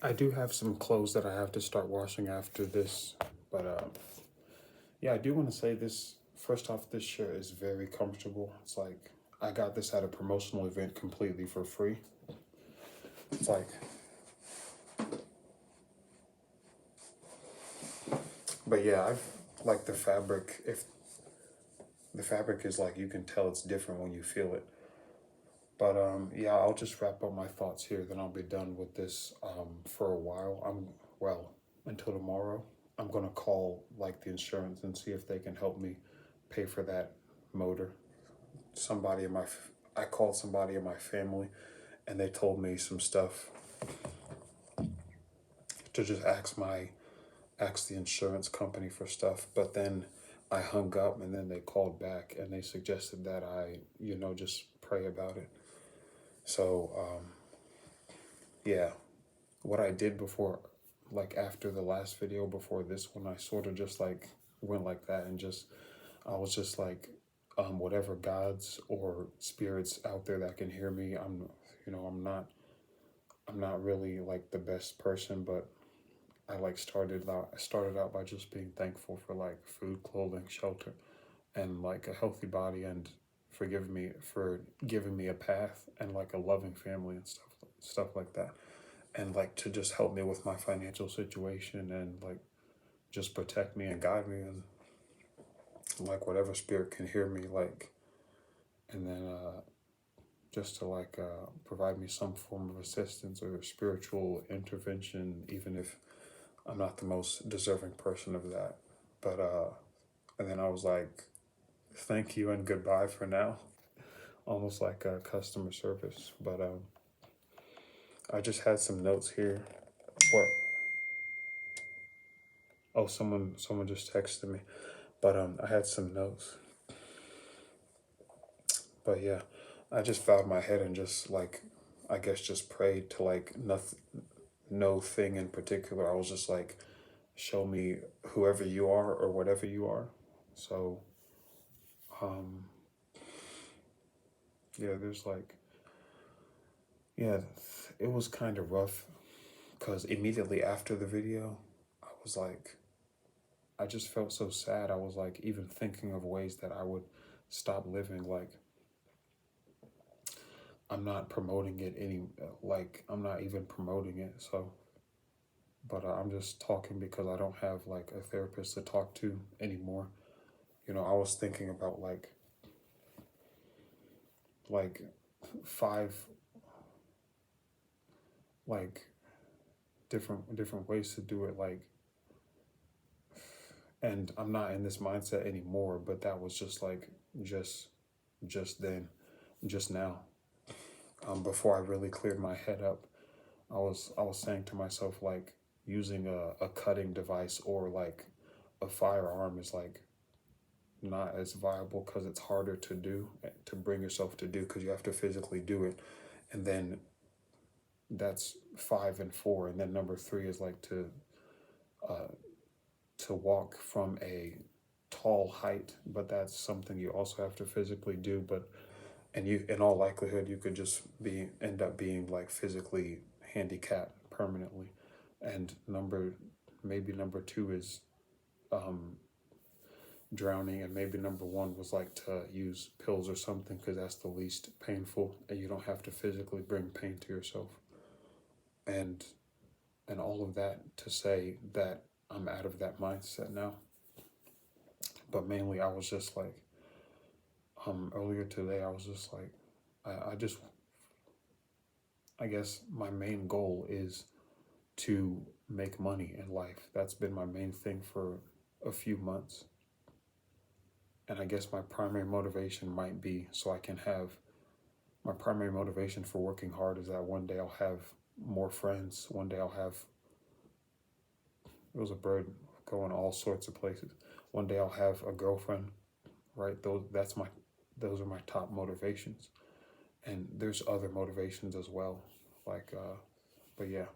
I do have some clothes that I have to start washing after this, but yeah, I do want to say this. First off, this shirt is very comfortable. It's like I got this at a promotional event completely for free. It's but yeah, I've like the fabric. If the fabric is like, you can tell it's different when you feel it. But yeah, I'll just wrap up my thoughts here. Then I'll be done with this for a while. Well, until tomorrow. I'm gonna call like the insurance and see if they can help me pay for that motor. Somebody in my I called somebody in my family, and they told me some stuff to just ask the insurance company for stuff. But then I hung up, and then they called back and they suggested that I just pray about it. So yeah, what I did before, like after the last video before this one, I sort of just like went like that and just I was just like, whatever gods or spirits out there that can hear me, I'm not really like the best person, but I started out by just being thankful for like food, clothing, shelter, and like a healthy body, and forgive me for giving me a path and like a loving family and stuff like that, and like to just help me with my financial situation and like just protect me and guide me, and like whatever spirit can hear me, like, and then just to like provide me some form of assistance or spiritual intervention, even if I'm not the most deserving person of that. But and then I was like, thank you and goodbye for now, almost like customer service. But I just had some notes here. What? Oh, someone just texted me. But I had some notes. But yeah, I just bowed my head and just like, I guess just prayed to like nothing, no thing in particular. I was just like, show me whoever you are or whatever you are. So um yeah, there's like, yeah, it was kind of rough because immediately after the video, I was like, I just felt so sad. I was like, even thinking of ways that I would stop living. Like, I'm not promoting it like, I'm not even promoting it. So, but I'm just talking because I don't have like a therapist to talk to anymore. I was thinking about like five, like different ways to do it. Like, and I'm not in this mindset anymore, but that was just like, just just then, just now, before I really cleared my head up, I was saying to myself, like, using a cutting device or like a firearm is like not as viable because it's harder to do, to bring yourself to do, because you have to physically do it. And then that's five and four, and then number three is like uh, to walk from a tall height, but that's something you also have to physically do. But and you, in all likelihood, you could just end up being like physically handicapped permanently. And maybe number two is um drowning, and maybe number one was like to use pills or something, because that's the least painful and you don't have to physically bring pain to yourself. And all of that to say that I'm out of that mindset now. But mainly I was just like, earlier today I was just like, I just, I guess my main goal is to make money in life. That's been my main thing for a few months. And I guess my primary motivation might be so I can have, my primary motivation for working hard is that one day I'll have more friends. One day I'll have, it was a bird going all sorts of places. One day I'll have a girlfriend, right? Those are my top motivations. And there's other motivations as well. Like, but yeah,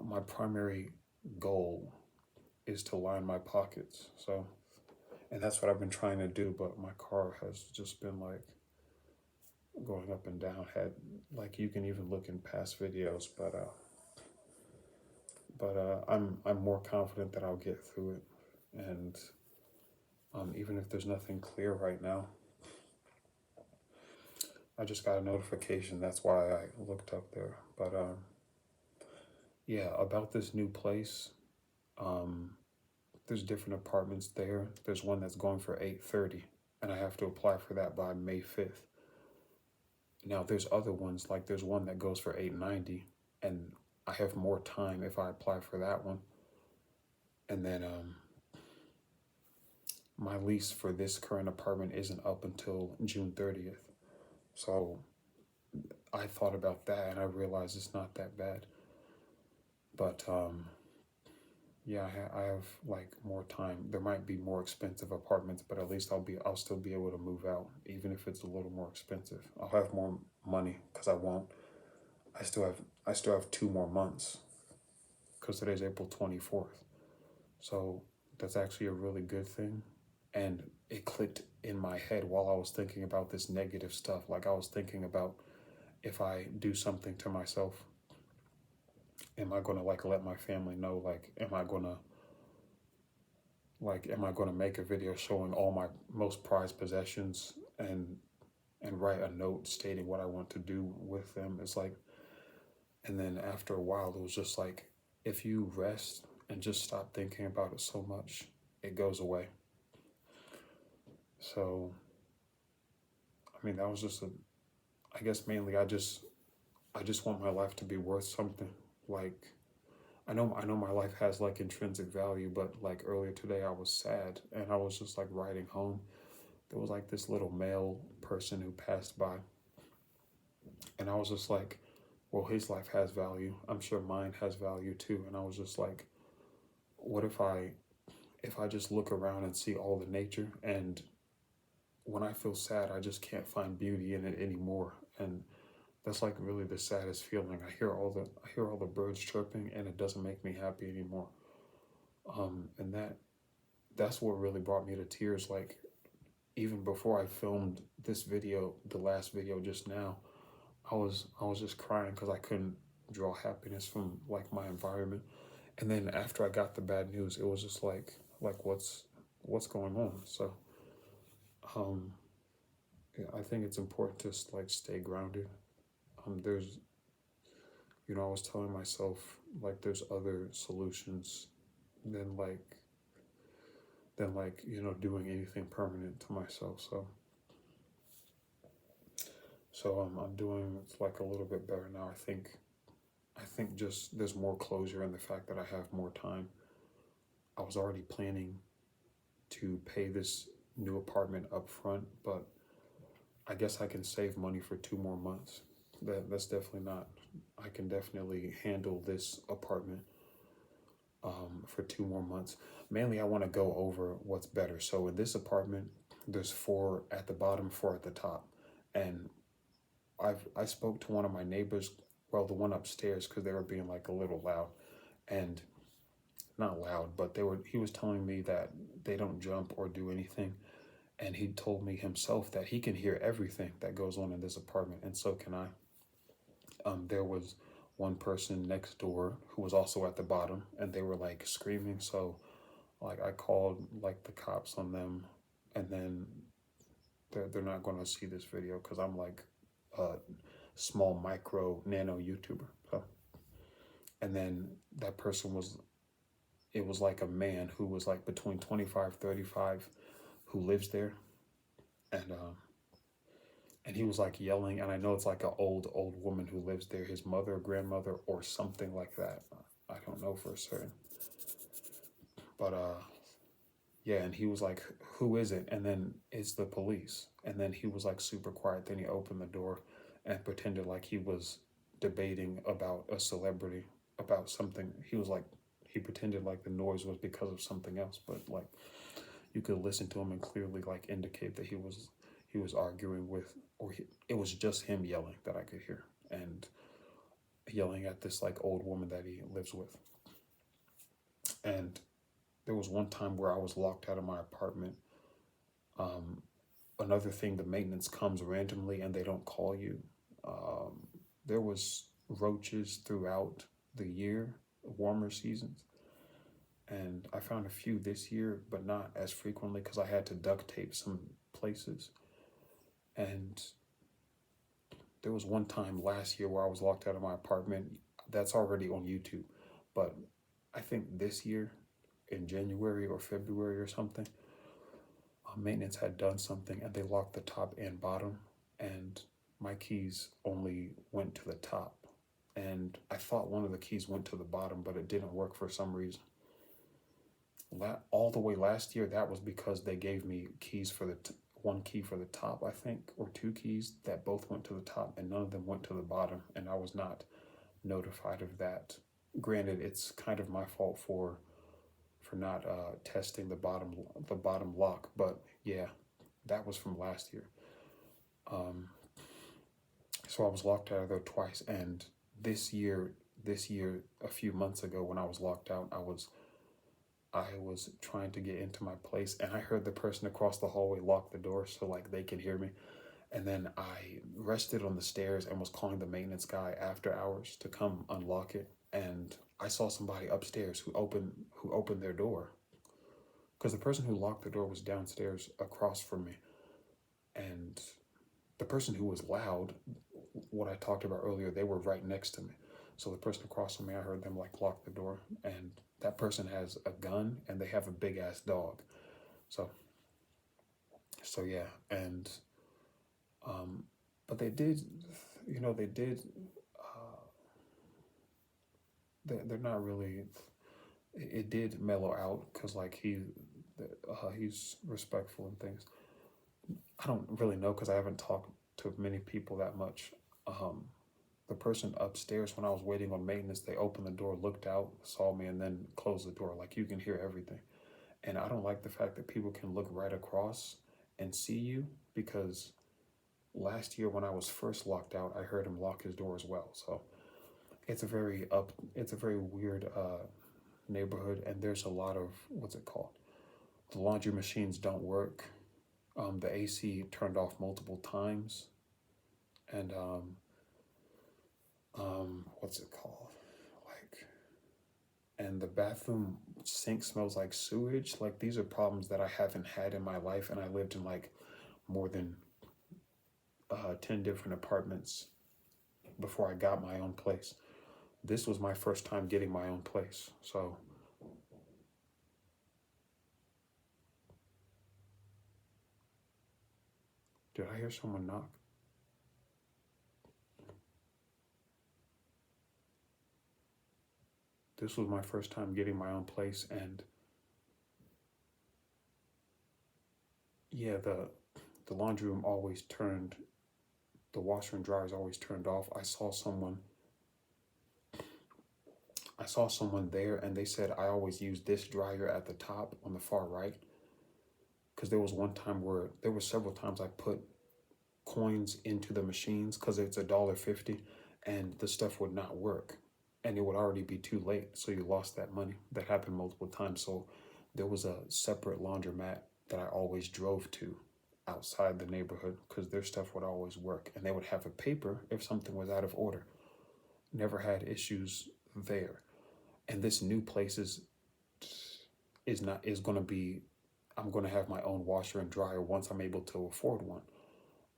my primary goal is to line my pockets. So, and that's what I've been trying to do, but my car has just been like going up and down. Had, like, you can even look in past videos, but but I'm more confident that I'll get through it. And even if there's nothing clear right now, I just got a notification. That's why I looked up there. But yeah, about this new place. Um, there's different apartments there. There's one that's going for 830, and I have to apply for that by May 5th. Now there's other ones, like there's one that goes for 890, and I have more time if I apply for that one. And then my lease for this current apartment isn't up until June 30th. So I thought about that and I realized it's not that bad. But yeah, I have like more time. There might be more expensive apartments, but at least I'll still be able to move out, even if it's a little more expensive. I'll have more money because I still have 2 more months because today's April 24th. So that's actually a really good thing. And it clicked in my head while I was thinking about this negative stuff. Like I was thinking about, if I do something to myself, am I gonna like let my family know? Like, am I gonna make a video showing all my most prized possessions and write a note stating what I want to do with them? It's like, and then after a while, it was just like, if you rest and just stop thinking about it so much, it goes away. So, I mean, that was just I guess mainly I just want my life to be worth something. Like, I know my life has like intrinsic value, but like earlier today I was sad and I was just like riding home. There was like this little male person who passed by, and I was just like, well, his life has value. I'm sure mine has value too. And I was just like, what if I just look around and see all the nature, and when I feel sad, I just can't find beauty in it anymore. And that's like really the saddest feeling. I hear all the birds chirping, and it doesn't make me happy anymore. And that's what really brought me to tears. Like, even before I filmed this video, the last video just now, I was just crying because I couldn't draw happiness from like my environment. And then after I got the bad news, it was just like what's going on? So um yeah, I think it's important to like stay grounded. There's I was telling myself like there's other solutions than doing anything permanent to myself. So I'm doing like a little bit better now. I think just there's more closure in the fact that I have more time. I was already planning to pay this new apartment up front, but I guess I can save money for 2 more months. That's definitely not. I can definitely handle this apartment for 2 more months. Mainly, I want to go over what's better. So in this apartment, there's 4 at the bottom, 4 at the top, and I spoke to one of my neighbors, well, the one upstairs, because they were being like a little loud, and not loud, but he was telling me that they don't jump or do anything, and he told me himself that he can hear everything that goes on in this apartment, and so can I. There was one person next door who was also at the bottom, and they were like screaming. So, like, I called like the cops on them, and then they're not going to see this video because I'm like a small micro nano YouTuber. So, and then that person was, it was like a man who was like between 25, 35, who lives there, and and he was like yelling, and I know it's like an old woman who lives there, his mother or grandmother or something like that. I don't know for certain, but yeah, and he was like, who is it? And then it's the police. And then he was like super quiet. Then he opened the door and pretended like he was debating about a celebrity, about something. He pretended like the noise was because of something else, but like you could listen to him and clearly like indicate that he was arguing with, it was just him yelling that I could hear, and yelling at this like old woman that he lives with. And there was one time where I was locked out of my apartment. Another thing, the maintenance comes randomly and they don't call you. There was roaches throughout the year, warmer seasons. And I found a few this year, but not as frequently because I had to duct tape some places. And there was one time last year where I was locked out of my apartment. That's already on YouTube. But I think this year, in January or February or something, maintenance had done something and they locked the top and bottom, and my keys only went to the top. And I thought one of the keys went to the bottom, but it didn't work for some reason. All the way last year, that was because they gave me keys for the one key for the top, I think, or two keys that both went to the top, and none of them went to the bottom, and I was not notified of that. Granted, it's kind of my fault for not testing the bottom lock, but yeah, that was from last year. So I was locked out of there twice, and this year, a few months ago when I was locked out, I was trying to get into my place, and I heard the person across the hallway lock the door so like they could hear me. And then I rested on the stairs and was calling the maintenance guy after hours to come unlock it. And I saw somebody upstairs who opened their door, because the person who locked the door was downstairs across from me. And the person who was loud, what I talked about earlier, they were right next to me. So the person across from me, I heard them like lock the door, and that person has a gun and they have a big ass dog. So yeah, and but they did, they're not really. It did mellow out because like he's respectful and things. I don't really know because I haven't talked to many people that much. The person upstairs, when I was waiting on maintenance, they opened the door, looked out, saw me, and then closed the door. Like you can hear everything. And I don't like the fact that people can look right across and see you, because last year when I was first locked out, I heard him lock his door as well. So it's a very weird neighborhood, and there's a lot of, what's it called? The laundry machines don't work. The AC turned off multiple times, and what's it called? Like, and the bathroom sink smells like sewage. Like these are problems that I haven't had in my life, and I lived in like more than 10 different apartments before I got my own place. This was my first time getting my own place, so. Did I hear someone knock? This was my first time getting my own place, and yeah, the laundry room always turned, the washer and dryer is always turned off. I saw someone there, and they said I always use this dryer at the top on the far right, because there was one time where there were several times I put coins into the machines because it's $1.50, and the stuff would not work, and it would already be too late, so you lost that money. That happened multiple times. So there was a separate laundromat that I always drove to outside the neighborhood because their stuff would always work, and they would have a paper if something was out of order. Never had issues there. And this new place is going to be, I'm going to have my own washer and dryer once I'm able to afford one.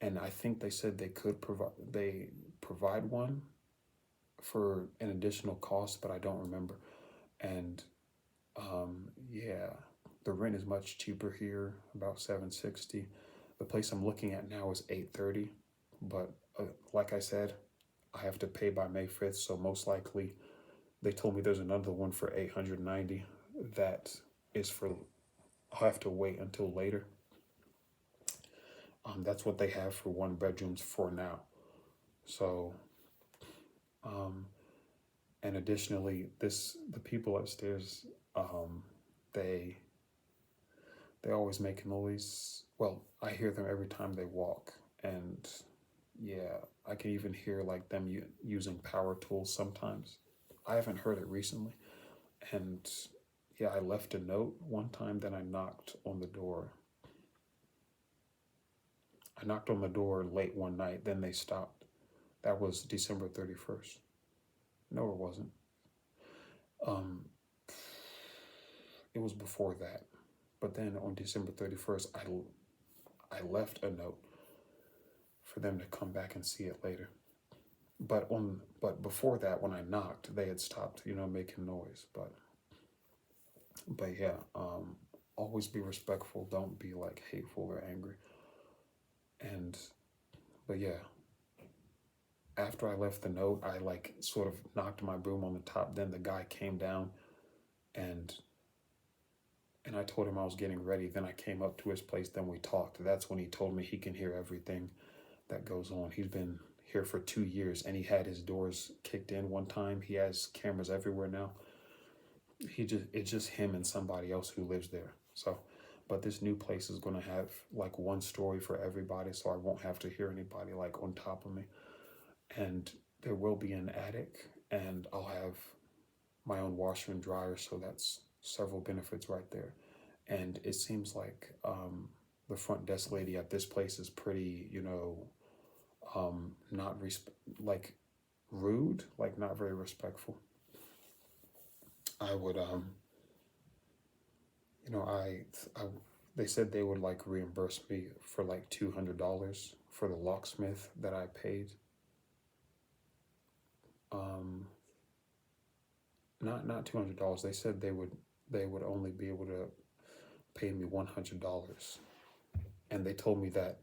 And I think they said they provide one for an additional cost, but I don't remember. And yeah, the rent is much cheaper here, about $760. The place I'm looking at now is $830, but like I said, I have to pay by May 5th, so most likely they told me there's another one for $890. That is for, I'll have to wait until later. That's what they have for one bedrooms for now. So, and additionally, the people upstairs, they always make noise. Well, I hear them every time they walk, and yeah, I can even hear like them using power tools sometimes. I haven't heard it recently, and yeah, I left a note one time. Then I knocked on the door. I knocked on the door late one night. Then they stopped. That was December 31st. No, it wasn't. Um, it was before that, but then on December 31st, I left a note for them to come back and see it later. But before that, when I knocked, they had stopped, making noise. But yeah, always be respectful. Don't be like hateful or angry. And but yeah, after I left the note, I like sort of knocked my broom on the top. Then the guy came down and I told him I was getting ready. Then I came up to his place. Then we talked. That's when he told me he can hear everything that goes on. He's been here for 2 years and he had his doors kicked in one time. He has cameras everywhere now. It's just him and somebody else who lives there. So, but this new place is gonna have like one story for everybody, so I won't have to hear anybody like on top of me. And there will be an attic, and I'll have my own washer and dryer, so that's several benefits right there. And it seems like the front desk lady at this place is pretty, not like rude, like not very respectful. I would I they said they would like reimburse me for like $200 for the locksmith that I paid. Um, not $200. They said they would only be able to pay me $100, and they told me that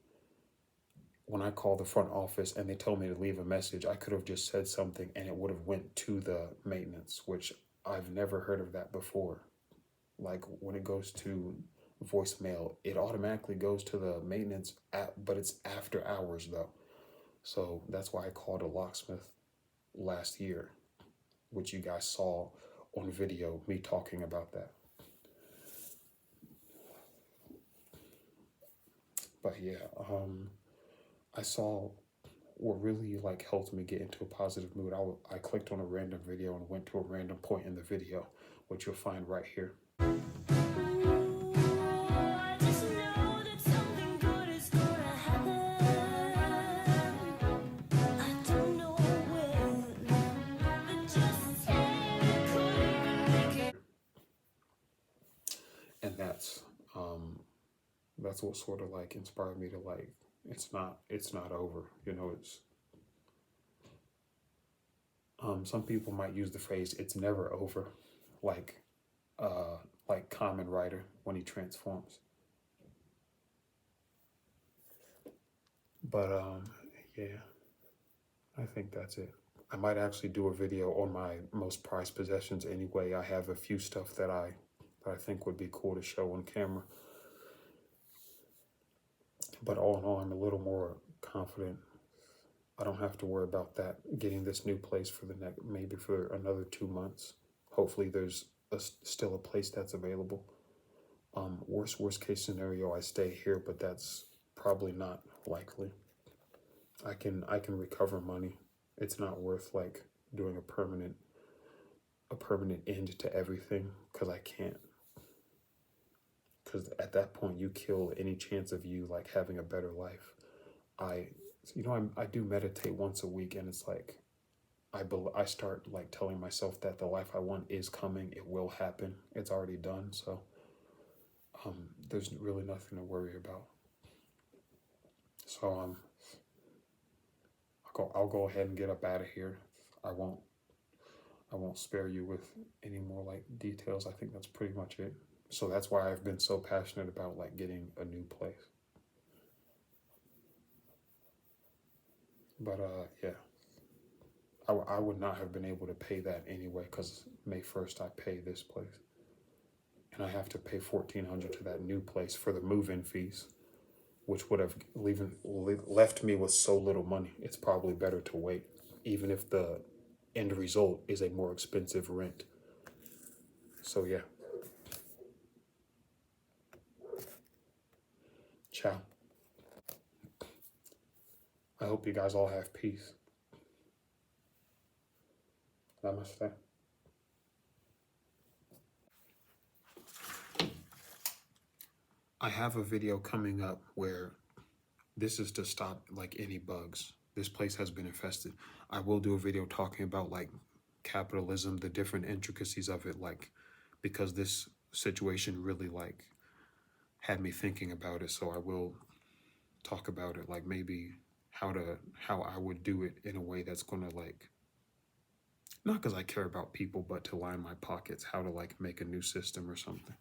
when I called the front office and they told me to leave a message, I could have just said something and it would have went to the maintenance, which I've never heard of that before. Like when it goes to voicemail, it automatically goes to the maintenance but it's after hours though. So that's why I called a locksmith last year, which you guys saw on video, me talking about that. But yeah, I saw what really like helped me get into a positive mood. I clicked on a random video and went to a random point in the video, which you'll find right here. And that's what sort of like inspired me to like it's not over, it's some people might use the phrase it's never over, like like Kamen Rider when he transforms. But yeah, I think that's it. I might actually do a video on my most prized possessions anyway. I have a few stuff that I think would be cool to show on camera. But all in all, I'm a little more confident. I don't have to worry about that, getting this new place for the next, maybe for another 2 months. Hopefully there's still a place that's available. Worst case scenario, I stay here, but that's probably not likely. I can recover money. It's not worth like doing a permanent end to everything, because I can't. Because at that point you kill any chance of you like having a better life. I do meditate once a week, and it's like I start like telling myself that the life I want is coming. It will happen. It's already done. So there's really nothing to worry about. So I'll go ahead and get up out of here. I won't spare you with any more like details. I think that's pretty much it. So that's why I've been so passionate about like getting a new place. But yeah, I would not have been able to pay that anyway, because May 1st I pay this place, and I have to pay $1,400 to that new place for the move-in fees, which would have left me with so little money. It's probably better to wait, even if the end result is a more expensive rent. So yeah. Ciao. I hope you guys all have peace. Namaste. I have a video coming up where this is to stop like any bugs. This place has been infested. I will do a video talking about like capitalism, the different intricacies of it, like, because this situation really like had me thinking about it. So I will talk about it, like maybe how I would do it in a way that's gonna like, not because I care about people, but to line my pockets, how to like make a new system or something.